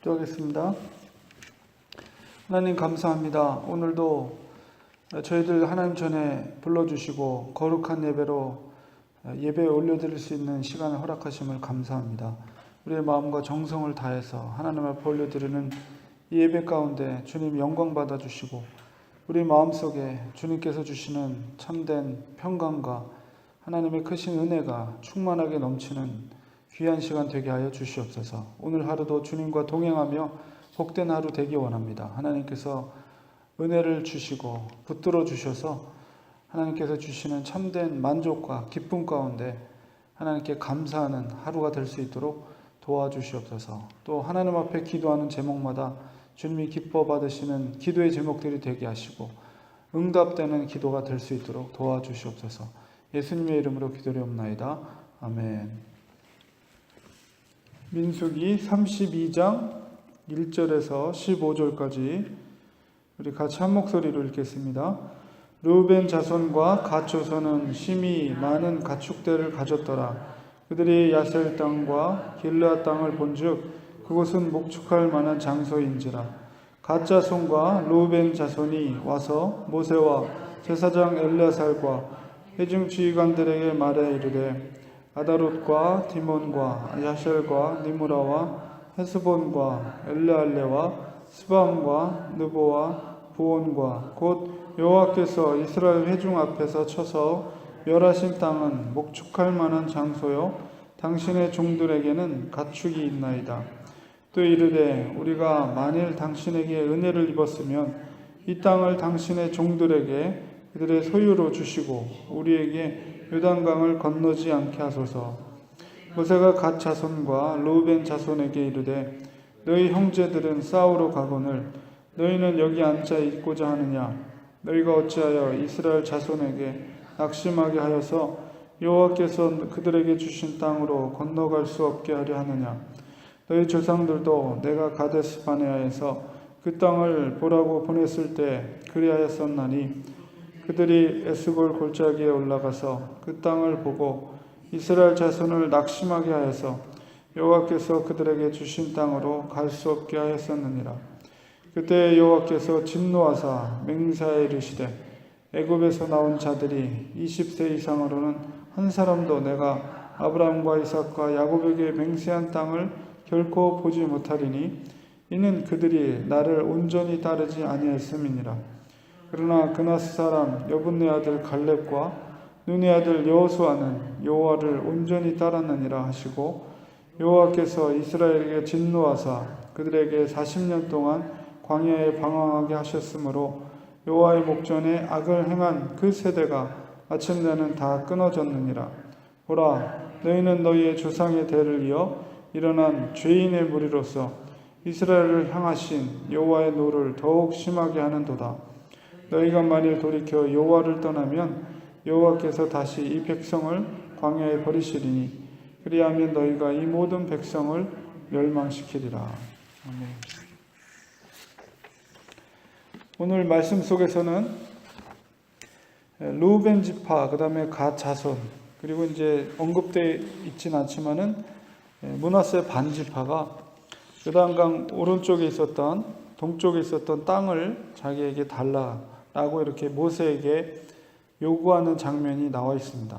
기도하겠습니다. 하나님 감사합니다. 오늘도 저희들 하나님 전에 불러주시고 거룩한 예배로 예배에 올려드릴 수 있는 시간을 허락하심을 감사합니다. 우리의 마음과 정성을 다해서 하나님 앞에 올려드리는 이 예배 가운데 주님 영광 받아주시고 우리 마음속에 주님께서 주시는 참된 평강과 하나님의 크신 은혜가 충만하게 넘치는 귀한 시간 되게 하여 주시옵소서. 오늘 하루도 주님과 동행하며 복된 하루 되기 원합니다. 하나님께서 은혜를 주시고 붙들어 주셔서 하나님께서 주시는 참된 만족과 기쁨 가운데 하나님께 감사하는 하루가 될 수 있도록 도와주시옵소서. 또 하나님 앞에 기도하는 제목마다 주님이 기뻐 받으시는 기도의 제목들이 되게 하시고 응답되는 기도가 될 수 있도록 도와주시옵소서. 예수님의 이름으로 기도드리옵나이다. 아멘. 민수기 32장 1절에서 15절까지 우리 같이 한 목소리로 읽겠습니다. 르우벤 자손과 갓 조선은 심히 많은 가축대를 가졌더라. 그들이 야셀 땅과 길르앗 땅을 본즉 그곳은 목축할 만한 장소인지라. 갓 자손과 르우벤 자손이 와서 모세와 제사장 엘르아살과 회중 지휘관들에게 말해 이르되 아다롯과 디몬과 야셀과 니무라와 헤스본과 엘레알레와 스밤과 느보와 부온과 곧 여호와께서 이스라엘 회중 앞에서 쳐서 멸하신 땅은 목축할 만한 장소요 당신의 종들에게는 가축이 있나이다. 또 이르되 우리가 만일 당신에게 은혜를 입었으면 이 땅을 당신의 종들에게 그들의 소유로 주시고 우리에게 요단강을 건너지 않게 하소서. 모세가 갓 자손과 르우벤 자손에게 이르되 너희 형제들은 싸우러 가거늘 너희는 여기 앉아 있고자 하느냐. 너희가 어찌하여 이스라엘 자손에게 낙심하게 하여서 여호와께서 그들에게 주신 땅으로 건너갈 수 없게 하려 하느냐. 너희 조상들도 내가 가데스 바네아에서 그 땅을 보라고 보냈을 때 그리하였었나니 그들이 에스골 골짜기에 올라가서 그 땅을 보고 이스라엘 자손을 낙심하게 하여서 여호와께서 그들에게 주신 땅으로 갈 수 없게 하였었느니라. 그때 여호와께서 진노하사 맹세하여 이르시되 애굽에서 나온 자들이 20세 이상으로는 한 사람도 내가 아브라함과 이삭과 야곱에게 맹세한 땅을 결코 보지 못하리니 이는 그들이 나를 온전히 따르지 아니하였음이니라. 그러나 그나스 사람 여분네 아들 갈렙과 눈의 아들 여호수아는 여호와를 온전히 따랐느니라 하시고 여호와께서 이스라엘에게 진노하사 그들에게 40년 동안 광야에 방황하게 하셨으므로 여호와의 목전에 악을 행한 그 세대가 마침내는 다 끊어졌느니라. 보라, 너희는 너희의 조상의 대를 이어 일어난 죄인의 무리로서 이스라엘을 향하신 여호와의 노를 더욱 심하게 하는도다. 너희가 만일 돌이켜 여호와를 떠나면 여호와께서 다시 이 백성을 광야에 버리시리니 그리하면 너희가 이 모든 백성을 멸망시키리라. 아멘. 오늘 말씀 속에서는 르우벤 지파, 그 다음에 갓 자손, 그리고 이제 언급되어 있진 않지만은 므낫세 반 지파가 요단강 오른쪽에 있었던 동쪽에 있었던 땅을 자기에게 달라라고 이렇게 모세에게 요구하는 장면이 나와 있습니다.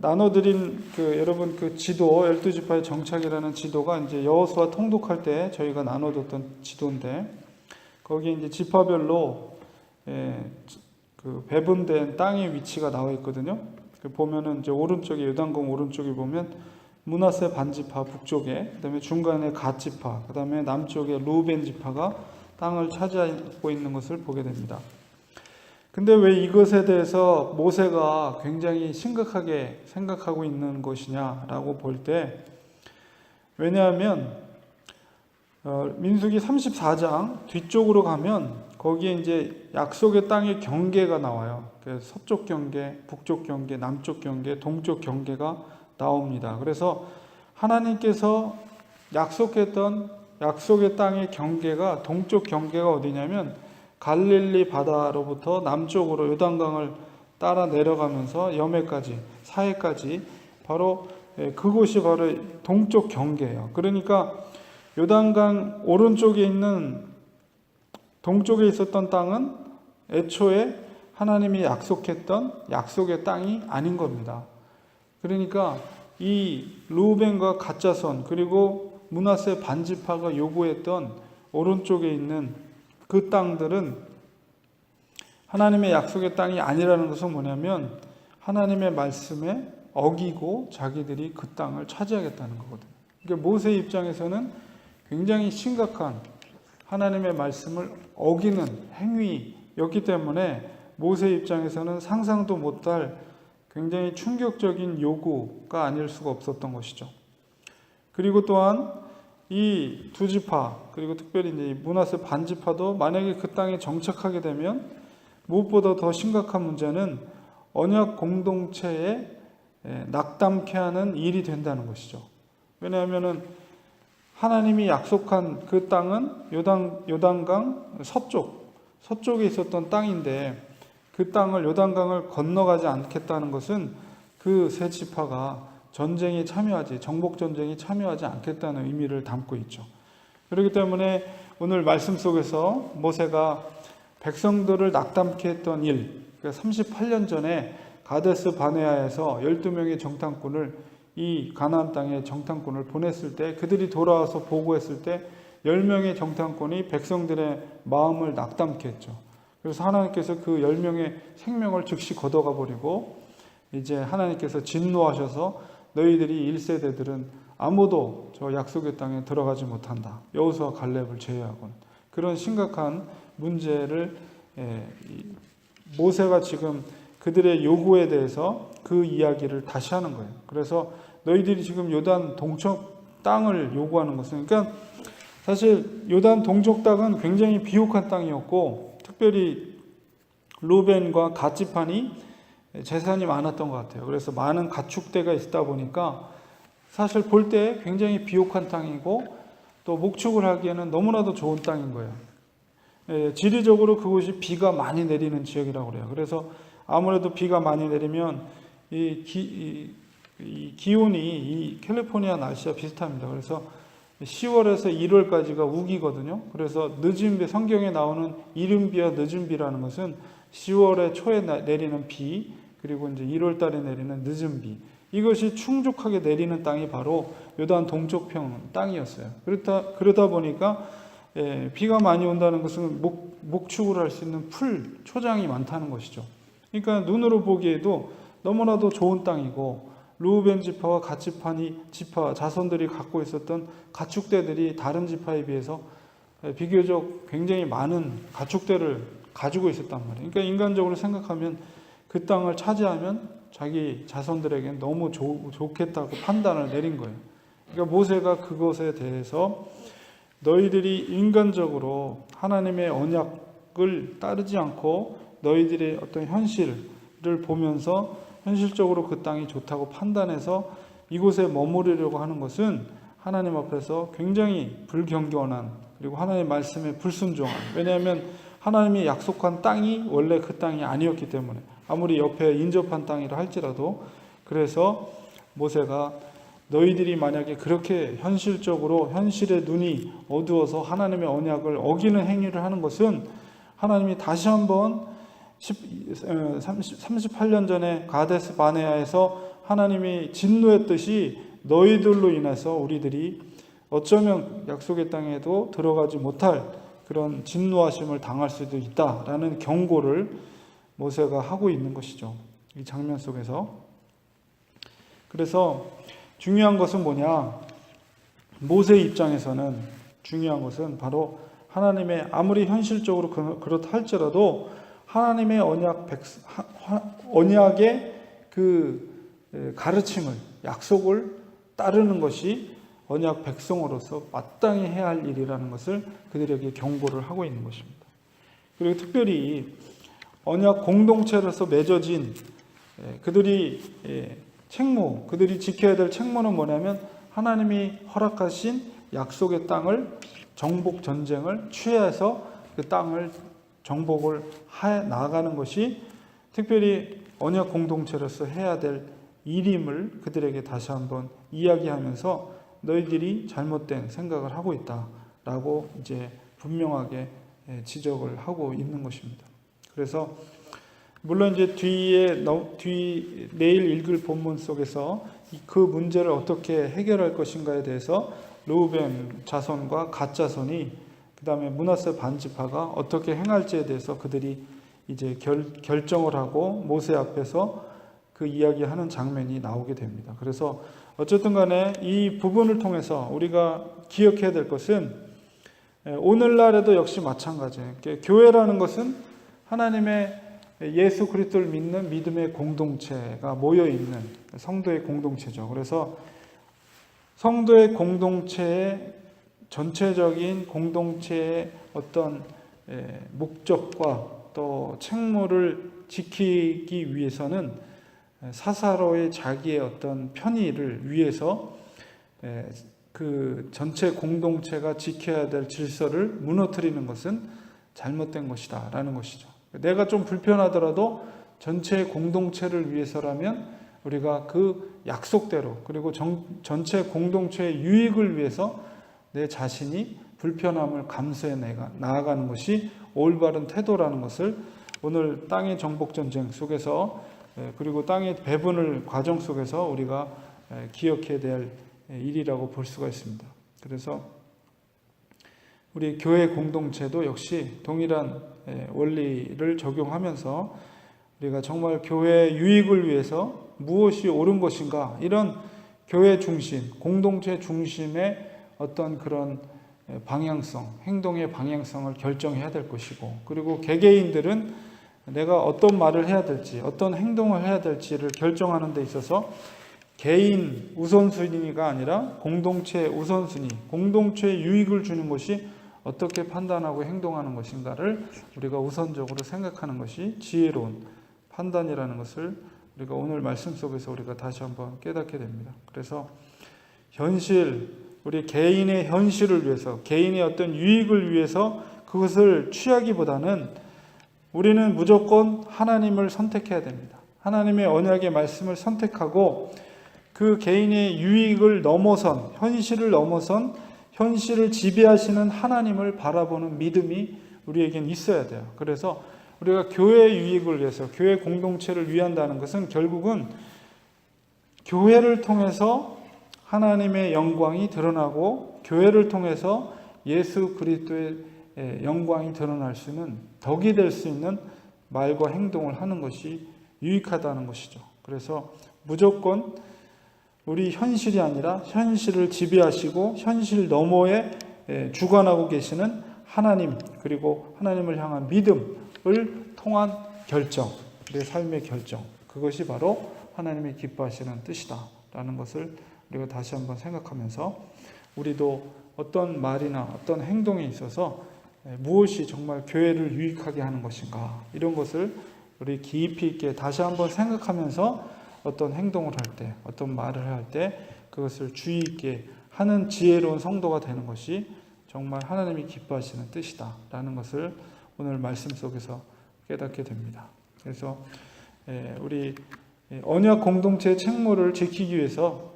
나눠드린 여러분 그 지도 12지파의 정착이라는 지도가 이제 여호수아 통독할 때 저희가 나눠뒀던 지도인데 거기에 이제 지파별로 그 배분된 땅의 위치가 나와 있거든요. 보면은 이제 오른쪽에 요단강 오른쪽에 보면 므낫세 반지파 북쪽에, 그다음에 중간에 갓 지파, 그다음에 남쪽에 르우벤 지파가 땅을 차지하고 있는 것을 보게 됩니다. 근데 왜 이것에 대해서 모세가 굉장히 심각하게 생각하고 있는 것이냐라고 볼 때, 왜냐하면 민수기 34장 뒤쪽으로 가면 거기에 이제 약속의 땅의 경계가 나와요. 그래서 서쪽 경계, 북쪽 경계, 남쪽 경계, 동쪽 경계가 나옵니다. 그래서 하나님께서 약속했던 약속의 땅의 경계가 동쪽 경계가 어디냐면 갈릴리 바다로부터 남쪽으로 요단강을 따라 내려가면서 여매까지 사해까지 바로 그곳이 바로 동쪽 경계예요. 그러니까 요단강 오른쪽에 있는 동쪽에 있었던 땅은 애초에 하나님이 약속했던 약속의 땅이 아닌 겁니다. 그러니까 이 르우벤과 갓 자손 그리고 므낫세 반지파가 요구했던 오른쪽에 있는 그 땅들은 하나님의 약속의 땅이 아니라는 것은 뭐냐면 하나님의 말씀에 어기고 자기들이 그 땅을 차지하겠다는 거거든요. 그러니까 모세 입장에서는 굉장히 심각한 하나님의 말씀을 어기는 행위였기 때문에 모세 입장에서는 상상도 못할 굉장히 충격적인 요구가 아닐 수가 없었던 것이죠. 그리고 또한 이 두 지파 그리고 특별히 이제 므낫세 반지파도 만약에 그 땅에 정착하게 되면 무엇보다 더 심각한 문제는 언약 공동체에 낙담케 하는 일이 된다는 것이죠. 왜냐하면은 하나님이 약속한 그 땅은 요단강 서쪽에 있었던 땅인데 그 땅을 요단강을 건너가지 않겠다는 것은 그 세 지파가 전쟁에 참여하지 정복 전쟁에 참여하지 않겠다는 의미를 담고 있죠. 그렇기 때문에 오늘 말씀 속에서 모세가 백성들을 낙담케 했던 일, 그러니까 38년 전에 가데스 바네아에서 12명의 정탐꾼을 이 가나안 땅에 정탐꾼을 보냈을 때 그들이 돌아와서 보고했을 때 10명의 정탐꾼이 백성들의 마음을 낙담케 했죠. 그래서 하나님께서 그 10명의 생명을 즉시 걷어가 버리고 이제 하나님께서 진노하셔서 너희들이 1세대들은 아무도 저 약속의 땅에 들어가지 못한다. 여호수아 갈렙을 제외하고는. 그런 심각한 문제를 모세가 지금 그들의 요구에 대해서 그 이야기를 다시 하는 거예요. 그래서 너희들이 지금 요단 동쪽 땅을 요구하는 것은 그러니까 사실 요단 동쪽 땅은 굉장히 비옥한 땅이었고 특별히 르우벤과 갓 지파니 재산이 많았던 것 같아요. 그래서 많은 가축대가 있다 보니까 사실 볼 때 굉장히 비옥한 땅이고 또 목축을 하기에는 너무나도 좋은 땅인 거예요. 지리적으로 그곳이 비가 많이 내리는 지역이라고 그래요. 그래서 아무래도 비가 많이 내리면 이 기온이 이 캘리포니아 날씨와 비슷합니다. 그래서 10월에서 1월까지가 우기거든요. 그래서 늦은 비, 성경에 나오는 이른 비와 늦은 비라는 것은 10월의 초에 내리는 비, 그리고 이제 1월 달에 내리는 늦은 비. 이것이 충족하게 내리는 땅이 바로 요단 동쪽평 땅이었어요. 그러다 보니까 비가 많이 온다는 것은 목축을 할 수 있는 풀, 초장이 많다는 것이죠. 그러니까 눈으로 보기에도 너무나도 좋은 땅이고 르우벤 지파와 갓 지파 자손들이 갖고 있었던 가축대들이 다른 지파에 비해서 비교적 굉장히 많은 가축대를 가지고 있었단 말이에요. 그러니까 인간적으로 생각하면 그 땅을 차지하면 자기 자손들에게 너무 좋겠다고 판단을 내린 거예요. 그러니까 모세가 그것에 대해서 너희들이 인간적으로 하나님의 언약을 따르지 않고 너희들의 어떤 현실을 보면서 현실적으로 그 땅이 좋다고 판단해서 이곳에 머무르려고 하는 것은 하나님 앞에서 굉장히 불경건한 그리고 하나님의 말씀에 불순종한 왜냐하면 하나님이 약속한 땅이 원래 그 땅이 아니었기 때문에 아무리 옆에 인접한 땅이라 할지라도 그래서 모세가 너희들이 만약에 그렇게 현실적으로 현실의 눈이 어두워서 하나님의 언약을 어기는 행위를 하는 것은 하나님이 다시 한번 38년 전에 가데스 바네아에서 하나님이 진노했듯이 너희들로 인해서 우리들이 어쩌면 약속의 땅에도 들어가지 못할 그런 진노하심을 당할 수도 있다라는 경고를 모세가 하고 있는 것이죠. 이 장면 속에서. 그래서 중요한 것은 뭐냐? 모세 입장에서는 중요한 것은 바로 하나님의 아무리 현실적으로 그렇다 할지라도 하나님의 언약의 그 가르침을 약속을 따르는 것이 언약 백성으로서 마땅히 해야 할 일이라는 것을 그들에게 경고를 하고 있는 것입니다. 그리고 특별히 언약 공동체로서 맺어진 그들이 그들이 지켜야 될 책무는 뭐냐면 하나님이 허락하신 약속의 땅을 정복 전쟁을 취해서 그 땅을 정복을 해 나가는 것이 특별히 언약 공동체로서 해야 될 일임을 그들에게 다시 한번 이야기하면서 너희들이 잘못된 생각을 하고 있다라고 이제 분명하게 지적을 하고 있는 것입니다. 그래서 물론 이제 내일 읽을 본문 속에서 그 문제를 어떻게 해결할 것인가에 대해서 르우벤 자손과 갓 자손이 그 다음에 므낫세 반지파가 어떻게 행할지에 대해서 그들이 이제 결정을 하고 모세 앞에서 그 이야기하는 장면이 나오게 됩니다. 그래서 어쨌든 간에 이 부분을 통해서 우리가 기억해야 될 것은 오늘날에도 역시 마찬가지예요. 교회라는 것은 하나님의 예수 그리스도를 믿는 믿음의 공동체가 모여 있는 성도의 공동체죠. 그래서 성도의 공동체의 전체적인 공동체의 어떤 목적과 또 책무를 지키기 위해서는 사사로이 자기의 어떤 편의를 위해서 그 전체 공동체가 지켜야 될 질서를 무너뜨리는 것은 잘못된 것이다 라는 것이죠. 내가 좀 불편하더라도 전체 공동체를 위해서라면 우리가 그 약속대로 그리고 전체 공동체의 유익을 위해서 내 자신이 불편함을 감수해 나아가는 것이 올바른 태도라는 것을 오늘 땅의 정복전쟁 속에서 그리고 땅의 배분을 과정 속에서 우리가 기억해야 될 일이라고 볼 수가 있습니다. 그래서 우리 교회 공동체도 역시 동일한 원리를 적용하면서 우리가 정말 교회의 유익을 위해서 무엇이 옳은 것인가 이런 교회 중심, 공동체 중심의 어떤 그런 방향성, 행동의 방향성을 결정해야 될 것이고 그리고 개개인들은 내가 어떤 말을 해야 될지 어떤 행동을 해야 될지를 결정하는 데 있어서 개인 우선순위가 아니라 공동체 우선순위, 공동체의 유익을 주는 것이 어떻게 판단하고 행동하는 것인가를 우리가 우선적으로 생각하는 것이 지혜로운 판단이라는 것을 우리가 오늘 말씀 속에서 우리가 다시 한번 깨닫게 됩니다. 그래서 우리 개인의 현실을 위해서, 개인의 어떤 유익을 위해서 그것을 취하기보다는 우리는 무조건 하나님을 선택해야 됩니다. 하나님의 언약의 말씀을 선택하고 그 개인의 유익을 넘어선, 현실을 넘어선 현실을 지배하시는 하나님을 바라보는 믿음이 우리에겐 있어야 돼요. 그래서 우리가 교회의 유익을 위해서, 교회 공동체를 위한다는 것은 결국은 교회를 통해서 하나님의 영광이 드러나고 교회를 통해서 예수 그리스도의 영광이 드러날 수 있는 덕이 될 수 있는 말과 행동을 하는 것이 유익하다는 것이죠. 그래서 무조건 우리 현실이 아니라 현실을 지배하시고 현실 너머에 주관하고 계시는 하나님 그리고 하나님을 향한 믿음을 통한 결정, 내 삶의 결정 그것이 바로 하나님이 기뻐하시는 뜻이다라는 것을 우리가 다시 한번 생각하면서 우리도 어떤 말이나 어떤 행동에 있어서 무엇이 정말 교회를 유익하게 하는 것인가 이런 것을 우리 깊이 있게 다시 한번 생각하면서 어떤 행동을 할 때, 어떤 말을 할 때 그것을 주의 있게 하는 지혜로운 성도가 되는 것이 정말 하나님이 기뻐하시는 뜻이다라는 것을 오늘 말씀 속에서 깨닫게 됩니다. 그래서 우리 언약 공동체의 책무를 지키기 위해서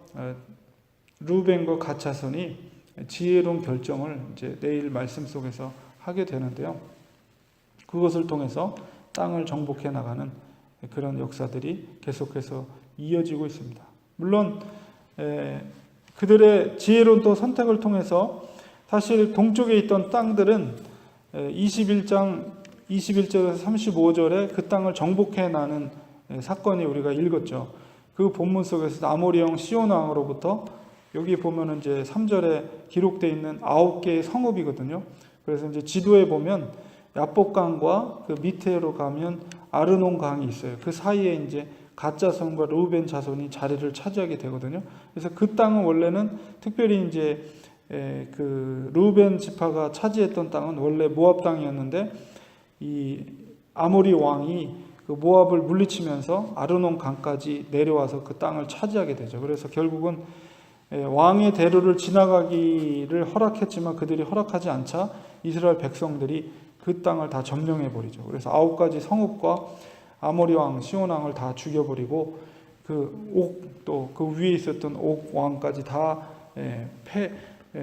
르우벤과 갓 자손이 지혜로운 결정을 이제 내일 말씀 속에서 하게 되는데요. 그것을 통해서 땅을 정복해 나가는 그런 역사들이 계속해서 이어지고 있습니다. 물론 그들의 지혜로운 또 선택을 통해서 사실 동쪽에 있던 땅들은 21장 21절에서 35절에 그 땅을 정복해 나는 사건이 우리가 읽었죠. 그 본문 속에서 아모리 왕 시온 왕으로부터 여기 보면은 이제 3절에 기록되어 있는 9개의 성읍이거든요. 그래서 이제 지도에 보면 야복강과 그 밑으로 가면 아르논 강이 있어요. 그 사이에 이제 갓 자손과 르우벤 자손이 자리를 차지하게 되거든요. 그래서 그 땅은 원래는 특별히 이제 그 르우벤 지파가 차지했던 땅은 원래 모압 땅이었는데 이 아모리 왕이 그 모압을 물리치면서 아르논 강까지 내려와서 그 땅을 차지하게 되죠. 그래서 결국은 왕의 대로를 지나가기를 허락했지만 그들이 허락하지 않자 이스라엘 백성들이 그 땅을 다 점령해 버리죠. 그래서 9가지 성읍과 아모리 왕 시온 왕을 다 죽여버리고 그 옥, 또 그 위에 있었던 옥 왕까지 다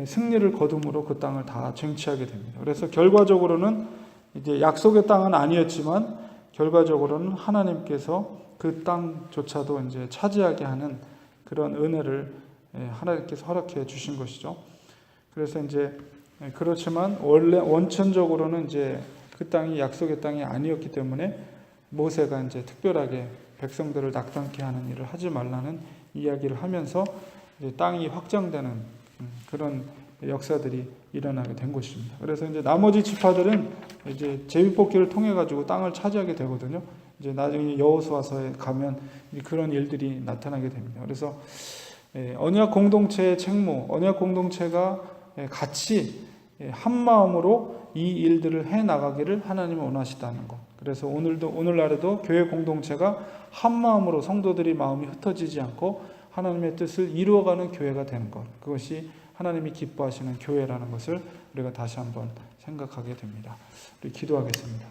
승리를 거둠으로 그 땅을 다 쟁취하게 됩니다. 그래서 결과적으로는 이제 약속의 땅은 아니었지만 결과적으로는 하나님께서 그 땅조차도 이제 차지하게 하는 그런 은혜를 하나님께서 허락해 주신 것이죠. 그래서 이제 그렇지만 원래 원천적으로는 이제 그 땅이 약속의 땅이 아니었기 때문에 모세가 이제 특별하게 백성들을 낙담케 하는 일을 하지 말라는 이야기를 하면서 이제 땅이 확장되는 그런 역사들이 일어나게 된 것입니다. 그래서 이제 나머지 지파들은 이제 제비뽑기를 통해 가지고 땅을 차지하게 되거든요. 이제 나중에 여호수아서에 가면 그런 일들이 나타나게 됩니다. 그래서 언약 공동체의 책무, 언약 공동체가 같이 한 마음으로 이 일들을 해 나가기를 하나님은 원하시다는 것. 그래서 오늘날에도 교회 공동체가 한 마음으로 성도들이 마음이 흩어지지 않고 하나님의 뜻을 이루어가는 교회가 되는 것. 그것이 하나님이 기뻐하시는 교회라는 것을 우리가 다시 한번 생각하게 됩니다. 우리 기도하겠습니다.